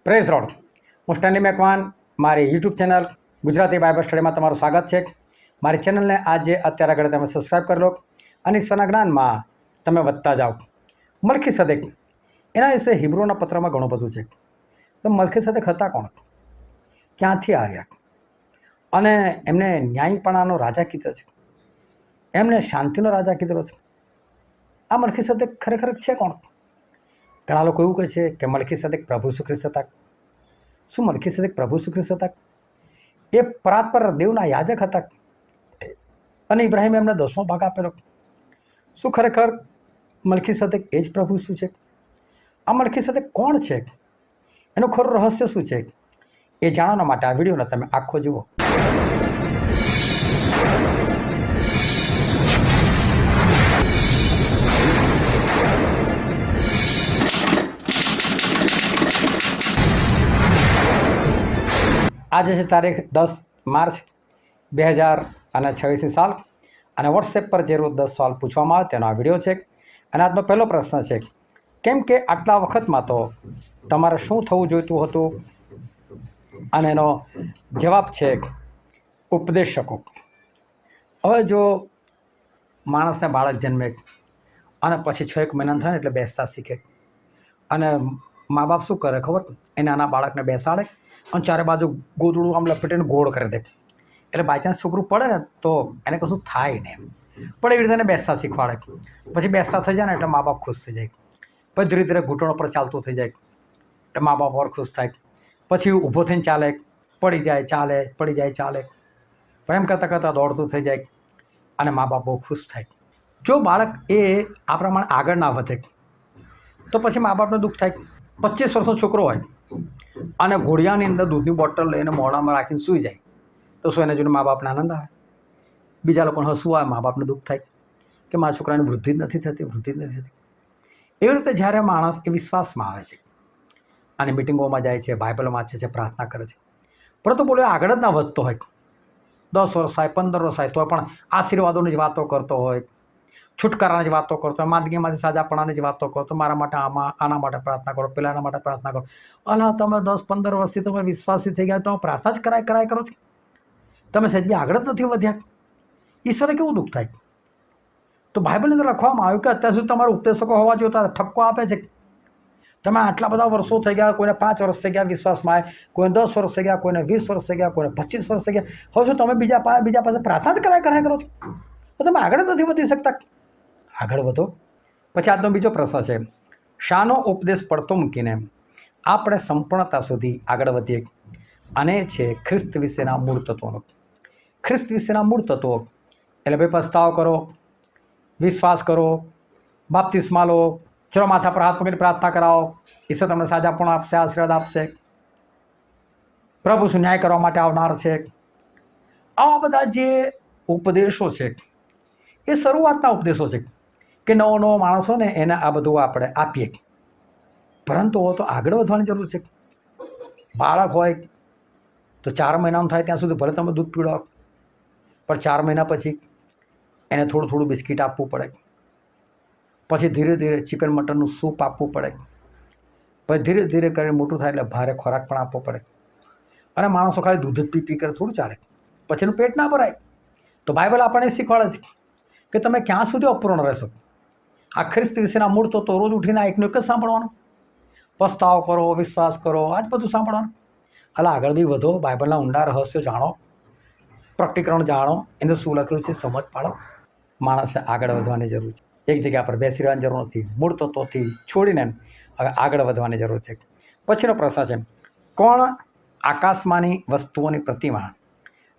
Praise road. હું Stanley Macwan, મારી YouTube channel Gujarati Bible સ્ટડીમાં તમારું સ્વાગત છે. મારી ચેનલને આજે અત્યારે આગળ તમે સબસ્ક્રાઈબ કરી લો અને ઈશ્વરના જ્ઞાનમાં તમે વધતા જાઓ. મલ્કીસદેક, એના વિશે હિબ્રુના પત્રમાં ઘણું બધું છે. તો મલ્કીસદેક હતા કોણ, ક્યાંથી આવ્યા, અને એમને ન્યાયપણાનો રાજા કીધો છે, એમને શાંતિનો રાજા કીધેલો છે. આ મલ્કીસદેક ખરેખર છે કોણ? ઘણા લોકો એવું કહે છે કે મલ્કીસદેક પ્રભુ ઈસુ ખ્રિસ્ત હતા. શું મલ્કીસદેક પ્રભુ ઈસુ ખ્રિસ્ત હતા? એ પરાત્પર દેવના યાજક હતા અને ઇબ્રાહિમે એમને 10મો ભાગ આપેલો. શું ખરેખર મલ્કીસદેક એ જ પ્રભુ ઈસુ છે? આ મલ્કીસદેક કોણ છે? એનું ખરું રહસ્ય શું છે? એ જાણવા માટે આ વિડીયોને તમે આખો જુઓ. આજે છે તારીખ 10 માર્ચ 2026 સાલ, અને વોટ્સએપ પર જે રોજ 10 સવાલ પૂછવામાં આવે તેનો આ વિડીયો છે. અને આજનો પહેલો પ્રશ્ન છે, કેમ કે આટલા વખતમાં તો તમારે શું થવું જોઈતું હતું? અને એનો જવાબ છે ઉપદેશકો. હવે જો માણસને બાળક જન્મે અને પછી 6 મહિના થાય ને એટલે બેસતા શીખે, અને મા બાપ શું કરે ખબર? એ નાના બાળકને બેસાડે અને ચારે બાજુ ગોદડું આમ લપેટીને ગોળ કરી દે, એટલે બાયચાન્સ છોકરું પડે ને તો એને કશું થાય ને એમ. પણ એવી રીતે એને બેસતા શીખવાડે. પછી બેસતા થઈ જાય ને એટલે મા બાપ ખુશ થઈ જાય. પછી ધીરે ધીરે ઘૂંટણો પર ચાલતું થઈ જાય એટલે મા બાપ પર ખુશ થાય. પછી ઊભો થઈને ચાલે, પડી જાય ચાલે, પડી જાય ચાલે, પણ એમ કરતાં કરતાં દોડતું થઈ જાય અને મા બાપ બહુ ખુશ થાય. જો બાળક એ આ પ્રમાણે આગળ ના વધે તો પછી મા બાપને દુઃખ થાય. 25 વર્ષનો છોકરો હોય અને ઘોડિયાની અંદર દૂધની બોટલ લઈને મોઢામાં રાખીને સૂઈ જાય તો શું એને જોઈને મા બાપને આનંદ આવે? બીજા લોકોને હસવું આવે, મા બાપને દુઃખ થાય કે મારા છોકરાની વૃદ્ધિ જ નથી થતી, વૃદ્ધિ જ નથી થતી. એવી રીતે જ્યારે માણસ એ વિશ્વાસમાં આવે છે અને મિટિંગોમાં જાય છે, બાઇબલ વાંચે છે, પ્રાર્થના કરે છે, પરંતુ બોલો આગળ જ ના વધતો હોય, 10 વર્ષ થાય, 15 વર્ષ થાય તો પણ આશીર્વાદોની જ વાતો કરતો હોય, છુટકારાની જ વાતો કરતો હોય, માંદગીમાંથી સાજાપણાની જ વાતો કરતો, મારા માટે આના માટે પ્રાર્થના કરો, પેલાના માટે પ્રાર્થના કરો. અલા, તમે 10-15 વર્ષથી તમે વિશ્વાસી થઈ ગયા, તમે પ્રાર્થના જ કરાય કરો છો, તમે સહેજ બી આગળ જ નથી વધ્યા. ઈશ્વરે કેવું દુઃખ થાય? તો બાઇબલની અંદર લખવામાં આવ્યું કે અત્યાર સુધી તમારા ઉપદેશકો હોવા જોઈએ તો ઠપકો આપે છે. તમે આટલા બધા વર્ષો થઈ ગયા, કોઈને 5 વર્ષ થઈ ગયા વિશ્વાસમાં આવે, કોઈને 10 વર્ષ થઈ ગયા, કોઈને 20 વર્ષ થઈ ગયા, કોઈને 25 વર્ષ થઈ ગયા. હવે શું તમે બીજા પાસે પ્રાર્થના જ કરાય કરો છો? તો તમે આગળ જ નથી વધી શકતા. આગળ વધો. પછી આજનો બીજો પ્રશ્ન છે, શાનો ઉપદેશ પડતો મૂકીને આપણે સંપૂર્ણતા સુધી આગળ વધીએ? અને છે ખ્રિસ્ત વિશેના મૂળ તત્વોનો. ખ્રિસ્ત વિશેના મૂળ તત્વો એટલે ભાઈ પસ્તાવ કરો, વિશ્વાસ કરો, બાપ્તિસ્મા લો, ચલો માથા પર હાથ મૂકીને પ્રાર્થના કરાવો, ઈશ્વર તમને સાજાપણું આપશે, આશીર્વાદ આપશે, પ્રભુ શું ન્યાય કરવા માટે આવનાર છે. આવા બધા જે ઉપદેશો છે એ શરૂઆતના ઉપદેશો છે કે નવો માણસ હોય ને એને આ બધું આપણે આપીએ, પરંતુ તો આગળ વધવાની જરૂર છે. બાળક હોય તો 4 મહિનાનું થાય ત્યાં સુધી ભલે તમે દૂધ પીવડાવો, પણ 4 મહિના પછી એને થોડું થોડું બિસ્કિટ આપવું પડે, પછી ધીરે ધીરે ચિકન મટનનું સૂપ આપવું પડે, પછી ધીરે ધીરે કરીને મોટું થાય એટલે ભારે ખોરાક પણ આપવો પડે. અને માણસો ખાલી દૂધ જ પી કરે થોડું ચાલે, પછી એનું પેટ ના ભરાય. તો બાઇબલ આપણને શીખવાડે છે કે તમે ક્યાં સુધી અપૂર્ણ રહેશો. આ ખ્રિસ્ત વિશેના મૂળ તો રોજ ઉઠીને એકનું એક જ સાંભળવાનું, પસ્તાવો કરો, વિશ્વાસ કરો, આ જ બધું સાંભળવાનું. એટલે આગળ બી વધો, બાઇબલના ઊંડા રહસ્યો જાણો, પ્રકટીકરણ જાણો, એને શું લખેલું છે સમજ પાડો. માણસે આગળ વધવાની જરૂર છે. એક જગ્યા પર બેસી રહેવાની જરૂર નથી. મૂળ તત્વોથી છોડીને હવે આગળ વધવાની જરૂર છે. પછીનો પ્રશ્ન છે, કોણ આકાશમાંની વસ્તુઓની પ્રતિમા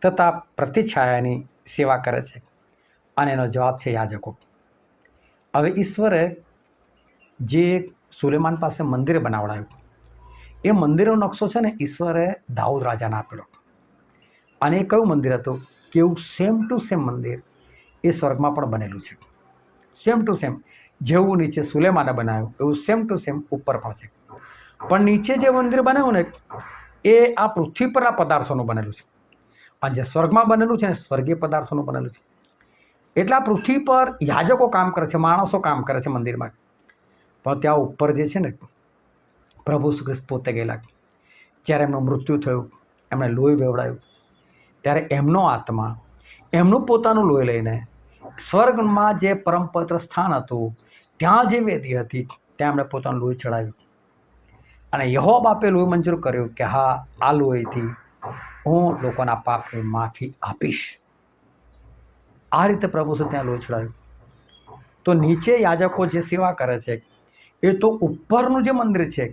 તથા પ્રતિછાયાની સેવા કરે છે? અને એનો જવાબ છે યાજકો. હવે ઈશ્વરે જે સુલેમાન પાસે મંદિર બનાવડાવ્યું, એ મંદિરનો નકશો છે ને ઈશ્વરે દાઉદ રાજાને આપેલો. અને એ કયું મંદિર હતું કે એવું સેમ ટુ સેમ મંદિર એ સ્વર્ગમાં પણ બનેલું છે. સેમ ટુ સેમ જેવું નીચે સુલેમાને બનાવ્યું એવું સેમ ટુ સેમ ઉપર પણ છે. પણ નીચે જે મંદિર બનાવ્યું ને એ આ પૃથ્વી પરના પદાર્થોનું બનેલું છે, અને જે સ્વર્ગમાં બનેલું છે ને સ્વર્ગીય પદાર્થોનું બનેલું છે. એટલે આ પૃથ્વી પર યાજકો કામ કરે છે, માણસો કામ કરે છે મંદિરમાં, પણ ત્યાં ઉપર જે છે ને પ્રભુ શ્રી કૃષ્ણ પોતે ગયેલા. જ્યારે એમનું મૃત્યુ થયું, એમણે લોહી વેવડાયું, ત્યારે એમનો આત્મા એમનું પોતાનું લોહી લઈને સ્વર્ગમાં જે પરમ પવિત્ર સ્થાન હતું, ત્યાં જે વેદી હતી, ત્યાં એમણે પોતાનું લોહી ચડાવ્યું. અને યહોવા બાપે લોહી મંજૂર કર્યું કે હા, આ લોહીથી હું લોકોના પાપની માફી આપીશ. આ રીતે પ્રભુ શું ત્યાં લોહી ચડાવ્યું. તો નીચે યાજકો જે સેવા કરે છે, એ તો ઉપરનું જે મંદિર છે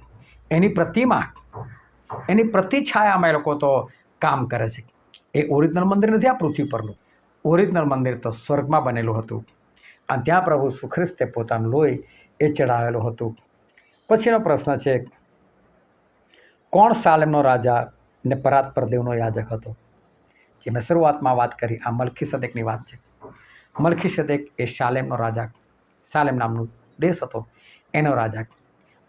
એની પ્રતિમા, એની પ્રતિછાયામાં એ લોકો તો કામ કરે છે. એ ઓરિજિનલ મંદિર નથી આ પૃથ્વી પરનું. ઓરિજિનલ મંદિર તો સ્વર્ગમાં બનેલું હતું, અને ત્યાં પ્રભુ ઈસુ ખ્રિસ્તે પોતાનું લોહી એ ચડાવેલું હતું. પછીનો પ્રશ્ન છે, કોણ સાલેમનો રાજા ને પરાત્પર દેવનો યાજક હતો? જે મેં શરૂઆતમાં વાત કરી, આ મલ્કીસદેકની વાત છે. મલ્કીસદેક એ સાલેમનો રાજા, સાલેમ નામનું દેશ હતો, એનો રાજા,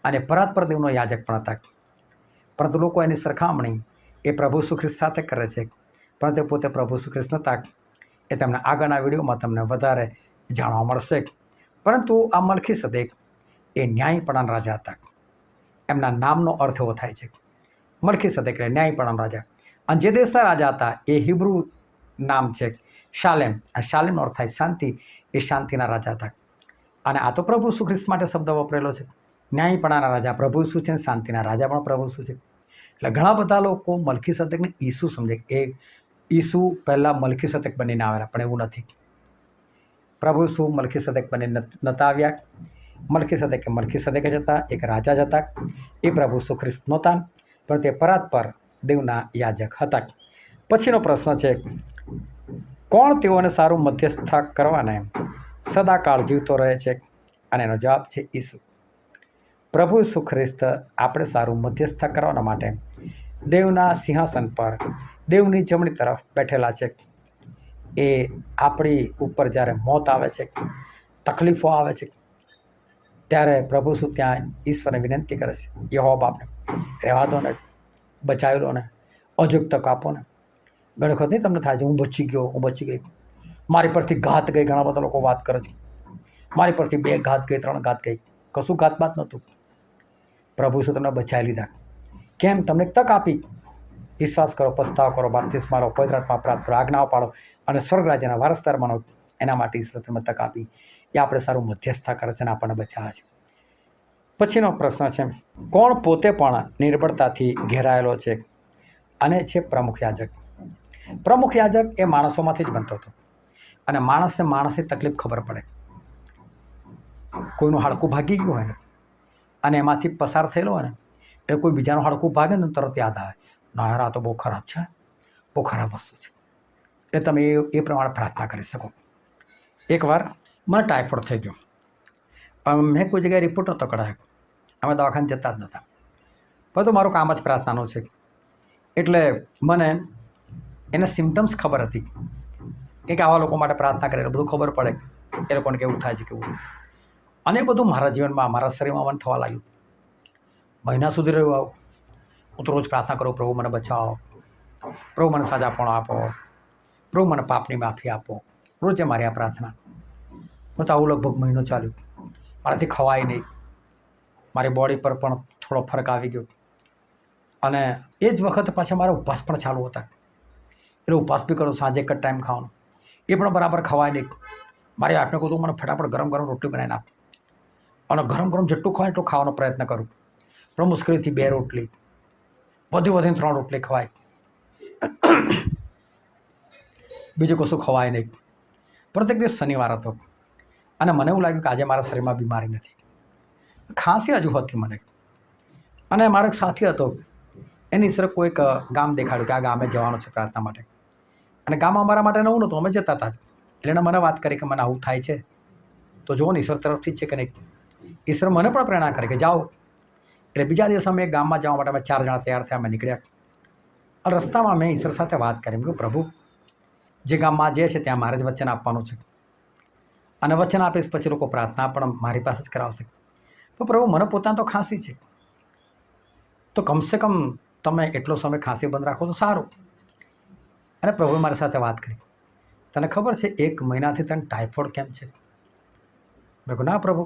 અને પરાત્પર દેવનો યાજક પણ હતા. પરંતુ લોકો એની સરખામણી એ પ્રભુ ઈસુ ખ્રિસ્ત સાથે કરે છે, પરંતુ એ પોતે પ્રભુ ઈસુ ખ્રિસ્ત નહોતા. એ તમને આગળના વિડીયોમાં તમને વધારે જાણવા મળશે. પરંતુ આ મલ્કીસદેક એ ન્યાયપણાના રાજા હતા. એમના નામનો અર્થ એવો થાય છે, મલ્કીસદેક એટલે ન્યાયપણાના રાજા. અને જે દેશના રાજા હતા એ હિબ્રુ નામ છે શાલેમ. આ શાલેમનો અર્થ થાય શાંતિ. એ શાંતિના રાજા હતા. અને આ તો પ્રભુ ઈસુ ખ્રિસ્ત માટે શબ્દ વપરાયેલો છે. ન્યાયપણાના રાજા પ્રભુ ઈસુ છે, અને શાંતિના રાજા પણ પ્રભુ ઈસુ છે. એટલે ઘણા બધા લોકો મલ્કીસદેકને ઈસુ સમજે. એ ઈસુ પહેલાં મલ્કીસદેક બનીને આવેલા, પણ એવું નથી. પ્રભુ ઈસુ મલ્કીસદેક બનીને નહોતા આવ્યા. મલ્કીસદેક જ હતા, એક રાજા જ હતા. એ પ્રભુ ઈસુ ખ્રિસ્ત નહોતા, પણ તે પરાત્પર દેવના યાજક હતા. પછીનો પ્રશ્ન છે, કોણ તેઓને સારું મધ્યસ્થ કરવાને સદાકાળ જીવતો રહે છે? અને એનો જવાબ છે ઈસુ. પ્રભુ ઈસુ ખ્રિસ્ત આપણે સારું મધ્યસ્થ કરવાના માટે દેવના સિંહાસન પર દેવની જમણી તરફ બેઠેલા છે. એ આપણી ઉપર જ્યારે મોત આવે છે, તકલીફો આવે છે, ત્યારે પ્રભુ ઈસુ ત્યાં ઈશ્વરને વિનંતી કરે છે, યહોવા બાપને, રહેવા દો ને, બચાવી લો ને, અજુક તક આપો ને. ઘણી વખત નહીં તમને થાય છે, હું બચી ગયો, હું બચી ગઈ, મારી પરથી ઘાત ગઈ. ઘણા બધા લોકો વાત કરે છે, મારી પરથી 2 ઘાત ગઈ, 3 ઘાત ગઈ. કશું ઘાત બાત નહોતું. પ્રભુ ઈસુ તમને બચાવી લીધા. કેમ? તમને એક તક આપી. વિશ્વાસ કરો, પસ્તાવ કરો, બાપ્તિસ્મા લો, પવિત્ર આત્મા પ્રાપ્ત કરો, આજ્ઞાઓ પાડો અને સ્વર્ગ રાજ્યના વારસદાર બનો. એના માટે ઈશ્વર તમને તક આપી. એ આપણે સારું મધ્યસ્થતા કરે છે અને આપણને બચાવે છે. પછીનો પ્રશ્ન છે, કોણ પોતે પણ નિર્બળતાથી ઘેરાયેલો છે? અને છે પ્રમુખ યાજક. પ્રમુખ યાજક એ માણસોમાંથી જ બનતો હતો. અને માણસની તકલીફ ખબર પડે. કોઈનું હાડકું ભાગી ગયું હોય ને, અને એમાંથી પસાર થયેલો હોય ને, એ કોઈ બીજાનું હાડકું ભાગે ને તરત યાદ આવે, ના યાર, આ તો બહુ ખરાબ છે, બહુ ખરાબ વસ્તુ છે. એટલે તમે એ પ્રમાણે પ્રાર્થના કરી શકો. એકવાર મને ટાઇફોઇડ થઈ ગયો. મેં કોઈ જગ્યાએ રિપોર્ટ નહોતો કઢાયો, અમે દવાખાને જતા જ નહોતા. બધું મારું કામ જ પ્રાર્થનાનું છે. એટલે મને એને સિમ્ટમ્સ ખબર હતી કે આવા લોકો માટે પ્રાર્થના કરે એટલે બધું ખબર પડે એ લોકોને કેવું થાય છે, કેવું. અને એ બધું મારા જીવનમાં, મારા શરીરમાં મને થવા લાગ્યું. મહિના સુધી રહ્યું આવું. હું તો રોજ પ્રાર્થના કરું, પ્રભુ મને બચાવો, પ્રભુ મને સાજાપણો આપો, પ્રભુ મને પાપની માફી આપો. રોજે મારી આ પ્રાર્થના. હું તો આવું લગભગ મહિનો ચાલ્યું. મારાથી ખવાય નહીં. મારી બોડી પર પણ થોડો ફરક આવી ગયો. અને એ જ વખતે પાછા મારા ઉપવાસ પણ ચાલુ હતા. એટલે ઉપવાસ બી કરું, સાંજે એક જ ટાઈમ ખાવાનું. એ પણ બરાબર ખવાય નહીં. મારી વાઈફને કહું, મને ફટાફટ ગરમ ગરમ રોટલી બનાવીને આપ. અને ગરમ ગરમ જેટલું ખવાય એટલું ખાવાનો પ્રયત્ન કરું. પણ મુશ્કેલીથી 2 રોટલી, વધીને 3 રોટલી ખવાય. બીજું કશું ખવાય નહીં. પ્રત્યેક દિવસ શનિવાર હતો અને મને એવું લાગ્યું કે આજે મારા શરીરમાં બીમારી નથી. ખાંસી હજુ હતી મને. અને મારો એક સાથી હતો, એની સર કોઈક ગામ દેખાડ્યું કે આ ગામે જવાનું છે પ્રાર્થના માટે. અને ગામ અમારા માટે નવું નહોતું, અમે જતા હતા. એટલે એણે મને વાત કરી કે મને આવું થાય છે, તો જુઓ ને ઈશ્વર તરફથી જ છે કે નહીં. ઈશ્વર મને પણ પ્રેરણા કરે કે જાઓ. એટલે બીજા દિવસે અમે ગામમાં જવા માટે અમે 4 જણા તૈયાર થયા, અમે નીકળ્યા. અને રસ્તામાં મેં ઈશ્વર સાથે વાત કરી કે પ્રભુ, જે ગામમાં જે છે ત્યાં મારે જ વચન આપવાનું છે, અને વચન આપીશ પછી લોકો પ્રાર્થના પણ મારી પાસે જ કરાવશે. તો પ્રભુ, મને પોતાને તો ખાંસી છે, તો કમસે કમ તમે એટલો સમય ખાંસી બંધ રાખો તો સારું. અને પ્રભુએ મારી સાથે વાત કરી, તને ખબર છે 1 મહિનાથી તને ટાઇફોઇડ કેમ છે? મેં કહ્યું, ના પ્રભુ.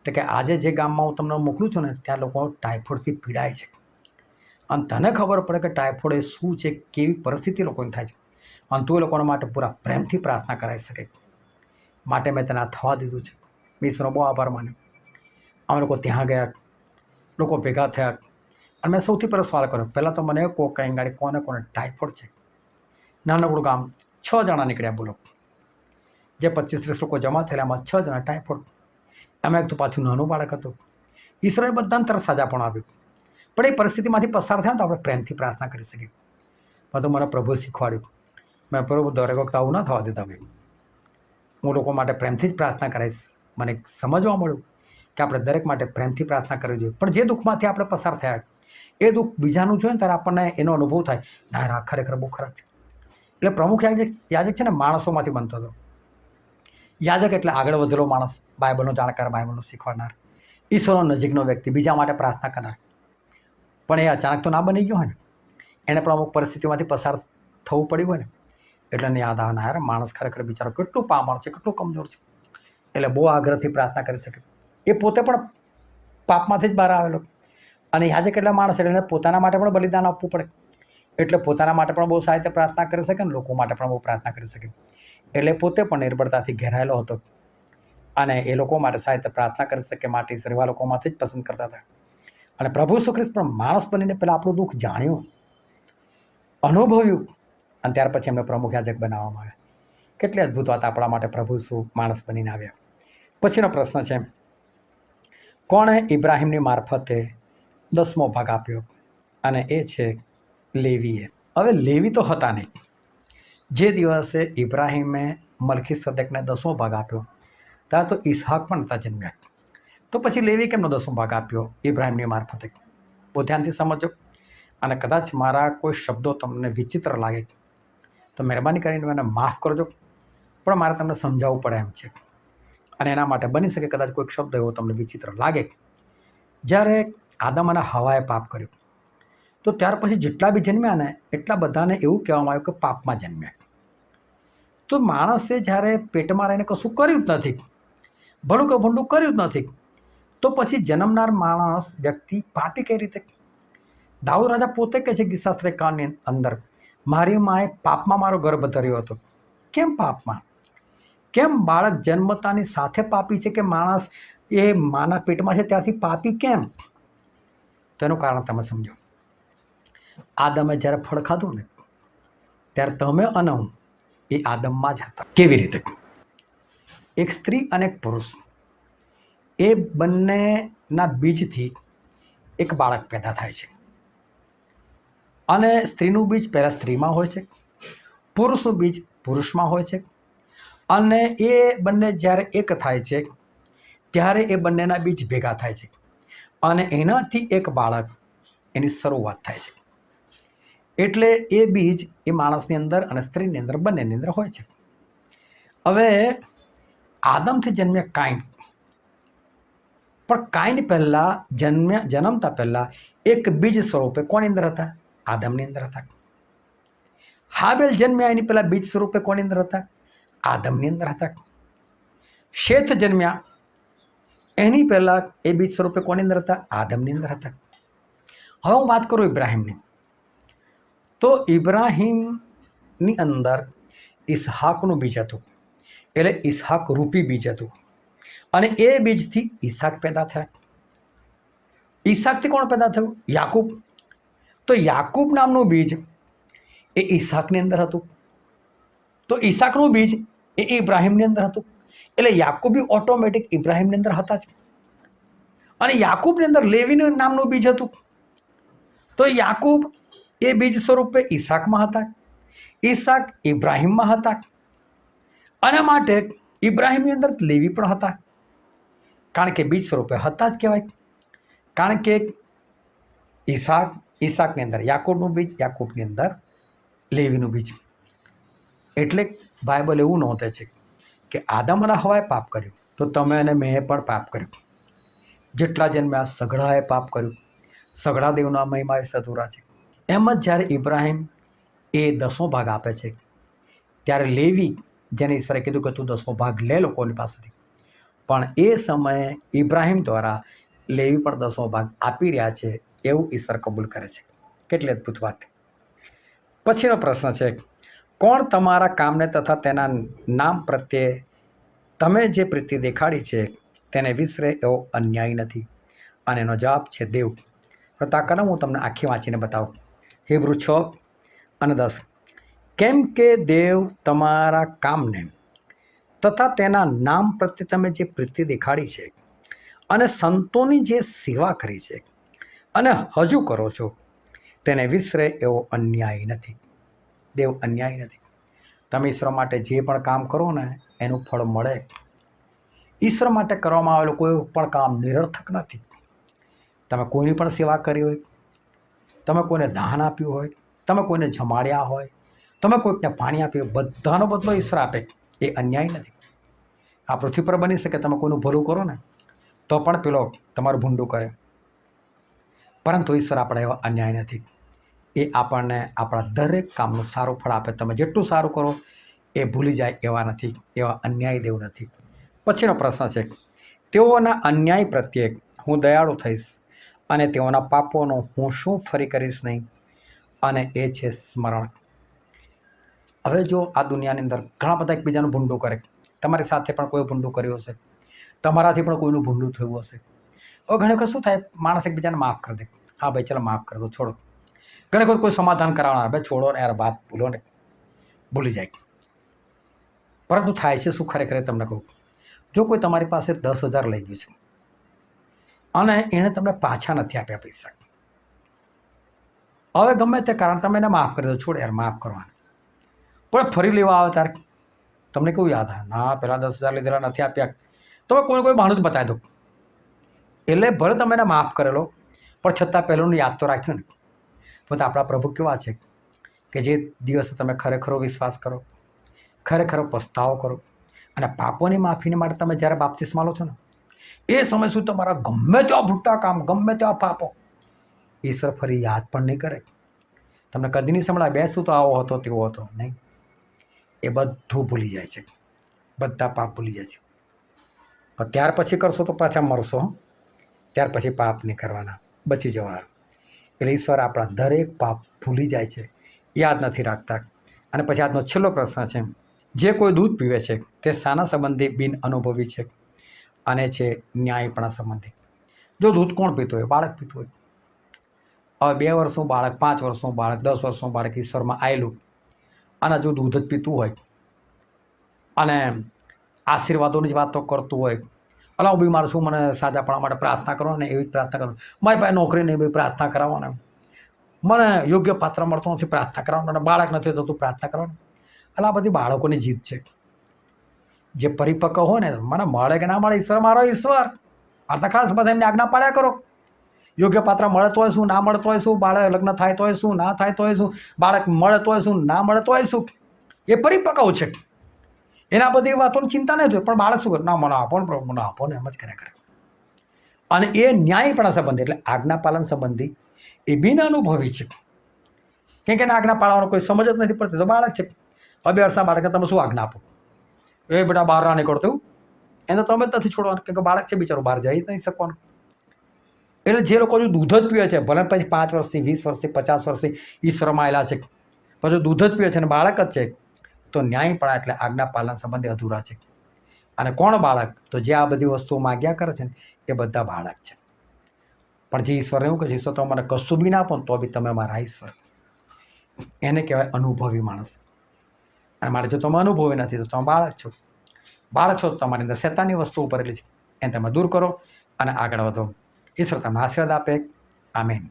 તો કે આજે જે ગામમાં હું તમને મોકલું છું ને, ત્યાં લોકો ટાઇફોઇડથી પીડાય છે. અને તને ખબર પડે કે ટાઇફોઇડ એ શું છે, કેવી પરિસ્થિતિ લોકોને થાય છે, અને તું એ લોકોના માટે પૂરા પ્રેમથી પ્રાર્થના કરાવી શકે. માટે મેં તને આ થવા દીધું છે. મિસનો બહુ આભાર માન્યો. અમે લોકો ત્યાં ગયા, લોકો ભેગા થયા, અને મેં સૌથી પહેલો સવાલ કર્યો. પહેલાં તો મને કહો કે અહીં ગાડી કોને કોને ટાઇફોઇડ છે. નાનકડું ગામ, 6 જણા નીકળ્યા બોલો. જે 25-30 લોકો જમા થયેલા એમાં 6 જણા ટાઇફોઇડ. એમાં એક તો પાછું નાનું બાળક હતું. ઈશ્વરે બધાને તરફ સાજા પણ આપ્યું. પણ એ પરિસ્થિતિમાંથી પસાર થયા તો આપણે પ્રેમથી પ્રાર્થના કરી શકીએ. પણ તો મને પ્રભુ શીખવાડ્યું. મેં પ્રભુ દરેક વખત આવું ના થવા દેતા ભાઈ. હું લોકો માટે પ્રેમથી જ પ્રાર્થના કરીશ. મને સમજવા મળ્યું કે આપણે દરેક માટે પ્રેમથી પ્રાર્થના કરવી જોઈએ. પણ જે દુઃખમાંથી આપણે પસાર થયા એ દુઃખ બીજાનું જોઈએ ને ત્યારે આપણને એનો અનુભવ થાય, ના રા ખરેખર બહુ ખરાબ છે. એટલે પ્રમુખ યાજક છે ને માણસોમાંથી બનતો હતો. યાજક એટલે આગળ વધેલો માણસ, બાઇબલનો જાણકાર, બાઇબલનો શીખવાડનાર, ઈશ્વરનો નજીકનો વ્યક્તિ, બીજા માટે પ્રાર્થના કરનાર. પણ એ અચાનક તો ના બની ગયો હોય ને, એને પણ અમુક પરિસ્થિતિમાંથી પસાર થવું પડ્યું હોય ને, એટલે એને યાદ આવે, યાર માણસ ખરેખર બિચારો કેટલું પામર છે, કેટલું કમજોર છે. એટલે બહુ આગ્રહથી પ્રાર્થના કરી શકે. એ પોતે પણ પાપમાંથી જ બહાર આવેલો, અને યાજક એટલે માણસ એટલે એને પોતાના માટે પણ બલિદાન આપવું પડે. એટલે પોતાના માટે પણ બહુ સારી રીતે પ્રાર્થના કરી શકે, ને લોકો માટે પણ બહુ પ્રાર્થના કરી શકે. એટલે પોતે પણ નિર્બળતાથી ઘેરાયેલો હતો, અને એ લોકો માટે સારી રીતે પ્રાર્થના કરી શકે માટે એવા લોકોમાંથી જ પસંદ કરતા હતા. અને પ્રભુ ઈસુ ખ્રિસ્ત પણ માણસ બનીને પહેલાં આપણું દુઃખ જાણ્યું, અનુભવ્યું, અને ત્યાર પછી એમને પ્રમુખ યાજક બનાવવામાં આવ્યા. કેટલી અદ્ભુત વાત આપણા માટે પ્રભુ ઈસુ માણસ બનીને આવ્યા. પછીનો પ્રશ્ન છે, કોણે ઇબ્રાહિમની મારફતે 10મો ભાગ આપ્યો? અને એ છે લેવીએ. હવે લેવી તો હતા નહીં. જે દિવસે ઇબ્રાહિમે મલ્કીસદેકને 10મો ભાગ આપ્યો ત્યારે તો ઈસહાક પણ નહોતા જન્મ્યા. તો પછી લેવી કેમનો 10મો ભાગ આપ્યો ઇબ્રાહિમની મારફતે? બહુ ધ્યાનથી સમજો. અને કદાચ મારા કોઈ શબ્દો તમને વિચિત્ર લાગે તો મહેરબાની કરીને મને માફ કરજો, પણ મારે તમને સમજાવવું પડે એમ છે. અને એના માટે બની શકે કદાચ કોઈક શબ્દ એવો તમને વિચિત્ર લાગે. જ્યારે આદમ અને હવાએ પાપ કર્યું તો ત્યાર પછી જેટલા બી જન્મ્યા ને એટલા બધાને એવું કહેવામાં આવ્યું કે પાપમાં જન્મ્યા. તો માણસે જ્યારે પેટમાં રહીને કશું કર્યું જ નથી, ભલું કે ભૂંડું કર્યું જ નથી, તો પછી જન્મનાર માણસ વ્યક્તિ પાપી કઈ રીતે? દાઉદ રાજા પોતે કહે છે ગીતશાસ્ત્ર 51ની અંદર, મારી માએ પાપમાં મારો ગર્ભ ધર્યો હતો. કેમ પાપમાં? કેમ બાળક જન્મતાની સાથે પાપી છે? કે માણસ એ માના પેટમાં છે ત્યારથી પાપી કેમ? તો એનું કારણ તમે સમજો. આદમે જ્યારે ફળ ખાધું ને ત્યારે તમે અને હું એ આદમમાં જ હતા. કેવી રીતે? એક સ્ત્રી અને એક પુરુષ, એ બંનેના બીજથી એક બાળક પેદા થાય છે. અને સ્ત્રીનું બીજ પહેલાં સ્ત્રીમાં હોય છે, પુરુષનું બીજ પુરુષમાં હોય છે. અને એ બંને જ્યારે એક થાય છે ત્યારે એ બંનેના બીજ ભેગા થાય છે, અને એનાથી એક બાળક, એની શરૂઆત થાય છે. એટલે એ બીજ એ માણસની અંદર અને સ્ત્રીની અંદર બંનેની અંદર હોય છે. હવે આદમથી જન્મ્યા કાઈન, પણ કાઈન પહેલાં જન્મતા પહેલાં એક બીજ સ્વરૂપે કોની અંદર હતા? આદમની અંદર હતા. હાબેલ જન્મ્યા એની પહેલાં બીજ સ્વરૂપે કોની અંદર હતા? આદમની અંદર હતા. શેથ જન્મ્યા એની પહેલાં એ બીજ સ્વરૂપે કોની અંદર હતા? આદમની અંદર હતા. હવે હું વાત કરું ઇબ્રાહિમની, તો ઇબ્રાહિમની અંદર ઈસહાકનું બીજ હતું, એટલે ઈસહાક રૂપી બીજ હતું, અને એ બીજથી ઈસાક પેદા થયા. ઈસાકથી કોણ પેદા થયું? યાકૂબ. તો યાકૂબ નામનું બીજ એ ઈસાકની અંદર હતું, તો ઈસાકનું બીજ એ ઇબ્રાહિમની અંદર હતું. એટલે યાકૂબી ઓટોમેટિક ઇબ્રાહિમની અંદર હતા જ. અને યાકૂબની અંદર લેવીનું નામનું બીજ હતું, તો યાકૂબ એ બીજ સ્વરૂપે ઈસાકમાં હતા, ઈસાક ઇબ્રાહિમમાં હતા, અને માટે ઇબ્રાહિમની અંદર લેવી પણ હતા, કારણ કે બીજ સ્વરૂપે હતા જ કહેવાય. કારણ કે ઈસાકની અંદર યાકૂબનું બીજ, યાકૂબની અંદર લેવીનું બીજ. એટલે બાઇબલ એવું નોંધે છે કે આદમ અને હવાએ પાપ કર્યું તો તમે અને મેં પણ પાપ કર્યું. જેટલા જન્મ્યા સઘળાએ પાપ કર્યું, સઘળા દેવના મહિમા એ અધૂરા છે. એમ જ જ્યારે ઇબ્રાહિમ એ 10મો ભાગ આપે છે ત્યારે લેવી, જેને ઈશ્વરે કીધું કે તું 10મો ભાગ લે લોકોની પાસેથી, પણ એ સમયે ઇબ્રાહિમ દ્વારા લેવી પણ 10મો ભાગ આપી રહ્યા છે એવું ઈશ્વર કબૂલ કરે છે. કેટલી અદ્ભુત વાત. પછીનો પ્રશ્ન છે, કોણ તમારા કામને તથા તેના નામ પ્રત્યે તમે જે પ્રીતિ દેખાડી છે તેને વિસરે એવો અન્યાય નથી? અને એનો જવાબ છે દેવ. તો આ કલમ હું તમને આખી વાંચીને બતાવું. હિબ્રુ 6:10. કેમ કે દેવ તમારા કામને તથા તેના નામ પ્રત્યે તમે જે પ્રીતિ દેખાડી છે અને સંતોની જે સેવા કરી છે અને હજુ કરો છો તેને વિસરે એવો અન્યાય નથી. દેવ અન્યાય નથી. તમે ઈશ્વર માટે જે પણ કામ કરો ને એનું ફળ મળે. ઈશ્વર માટે કરવામાં આવેલું કોઈ પણ કામ નિરર્થક નથી. તમે કોઈની પણ સેવા કરી હોય, તમે કોઈને દાન આપ્યું હોય, તમે કોઈને જમાડ્યા હોય, તમે કોઈકને પાણી આપ્યું, બધાનો બદલો ઈશ્વર આપે. એ અન્યાય નથી. આ પૃથ્વી પર બની શકે તમે કોઈનું ભલું કરો ને તો પણ પેલો તમારું ભૂંડું કરે, પરંતુ ઈશ્વર આપણે એવા અન્યાય નથી. એ આપણને આપણા દરેક કામનું સારું ફળ આપે. તમે જેટલું સારું કરો એ ભૂલી જાય એવા નથી, એવા અન્યાય દેવ નથી. પછીનો પ્રશ્ન છે, તેઓના અન્યાય પ્રત્યે હું દયાળુ થઈશ અને તેઓના પાપોનો હું શું ફરી કરીશ નહીં, અને એ છે સ્મરણ. હવે જો આ દુનિયાની અંદર ઘણા બધા એકબીજાનું ભૂંડું કરે, તમારી સાથે પણ કોઈ ભૂંડું કર્યું હશે, તમારાથી પણ કોઈનું ભૂંડું થયું હશે. હવે ઘણી વખત શું થાય, માણસ એકબીજાને માફ કરી દે, હા ભાઈ ચાલો માફ કરી દો, છોડો. ઘણી વખત કોઈ સમાધાન કરાવનાર, ભાઈ છોડો ને યાર, વાત ભૂલો ને, ભૂલી જાય. પરંતુ થાય છે શું ખરેખર તમને કહું, જો કોઈ તમારી પાસે 10,000 લઈ ગયું છે અને એણે તમને પાછા નથી આપ્યા પૈસા, હવે ગમે તે કારણ તમે એને માફ કરી દો, છોડ યાર માફ કરવાનું, પણ ફરી લેવા આવે ત્યારે તમને કેવું યાદ આવે, ના પહેલાં 10,000 લીધેલા નથી આપ્યા, તમે કોઈ બહાનું જ બતાવી દો. એટલે ભલે તમે એને માફ કરેલો પણ છતાં પહેલુંનું યાદ તો રાખ્યું ને. પણ આપણા પ્રભુ કેવા છે કે જે દિવસે તમે ખરેખરો વિશ્વાસ કરો, ખરેખરો પસ્તાવો કરો અને પાપોની માફીને માટે તમે જ્યારે બાપ્તિસ્મા લો છો ને એ સમય સુધી તમારા ગમે તેવા ભૂટા કામ, ગમે તેવા પાપો ઈશ્વર ફરી યાદ પણ નહીં કરે. તમને કદી નહીં સંભળાય બેસું તો આવો હતો તેવો હતો, નહીં. એ બધું ભૂલી જાય છે, બધા પાપ ભૂલી જાય છે. પણ ત્યાર પછી કરશો તો પાછા મરશો, ત્યાર પછી પાપ નહીં કરવાના, બચી જવાના. એટલે ઈશ્વર આપણા દરેક પાપ ભૂલી જાય છે, યાદ નથી રાખતા. અને પછી આજનો છેલ્લો પ્રશ્ન છે, જે કોઈ દૂધ પીવે છે તે શાના સંબંધી બિન અનુભવી છે, અને છે ન્યાયપણા સંબંધી. જો દૂધ કોણ પીતું હોય? બાળક પીતું હોય. હવે 2 વર્ષનું બાળક, 5 વર્ષનું બાળક, 10 વર્ષનું બાળક ઈશ્વરમાં આવેલું અને જો દૂધ જ પીતું હોય અને આશીર્વાદોની જ વાતો કરતું હોય, અલા હું બીમાર છું, મને સાજાપણા માટે પ્રાર્થના કરો ને, એવી જ પ્રાર્થના કરો, મારી પાસે નોકરી નહીં, ભાઈ પ્રાર્થના કરાવો ને, મને યોગ્ય પાત્ર મળતું નથી, પ્રાર્થના કરાવો ને, બાળક નથી થતું, પ્રાર્થના કરો ને. એટલે આ બધી બાળકોની જીદ છે. જે પરિપક્વ હોય ને, મને મળે કે ના મળે, ઈશ્વર મારો ઈશ્વર, અર્થ ખાસ બધા એમને આજ્ઞા પાડ્યા કરો. યોગ્ય પાત્ર મળે તોય શું, ના મળે તોય શું, બાળક લગ્ન થાય તોય શું, ના થાય તોય શું, બાળક મળે તોય શું, ના મળે તોય શું. એ પરિપક્વ છે, એના બધી વાતોની ચિંતા નહીં થયું. પણ બાળક શું કરે, ના મને આપો ને પ્રભુ, મને આપો ને, એમ જ કર્યા કરે. અને એ ન્યાયપણા સંબંધી એટલે આજ્ઞાપાલન સંબંધી એ બિન અનુભવી છે. કેમ કે આજ્ઞા પાળવાનો કોઈ સમજ જ નથી પડતી, તો બાળક છે. 2 વર્ષના બાળકને તમે શું આજ્ઞા આપો? એ બેટા બહાર ના નીકળતું, એને તમે જ નથી છોડવાનું, કેમ કે બાળક છે બિચારું, બહાર જઈ નહીં શકવાનું. એટલે જે લોકો જો દૂધ જ પીવે છે, ભલે પછી 5 વર્ષથી, 20 વર્ષથી, 50 વર્ષથી ઈશ્વરમાં આવેલા છે, પણ જો દૂધ જ પીવે છે અને બાળક જ છે, તો ન્યાયપણા એટલે આજ્ઞા પાલન સંબંધે અધૂરા છે. અને કોણ બાળક? તો જે આ બધી વસ્તુઓ માગ્યા કરે છે ને એ બધા બાળક છે. પણ જે ઈશ્વર એવું કહે છે, ઈશ્વર તો મને કશું બી ના આપો તો બી તમે મારા ઈશ્વર, એને કહેવાય અનુભવી માણસ. અને મારે જો તમે અનુભવી નથી તો તમે બાળક છો. બાળક છો તો તમારી અંદર શેતાનની વસ્તુઓ ભરેલી છે, એને તમે દૂર કરો અને આગળ વધો. ઈશ્વર તમને આશીર્વાદ આપે. આમીન.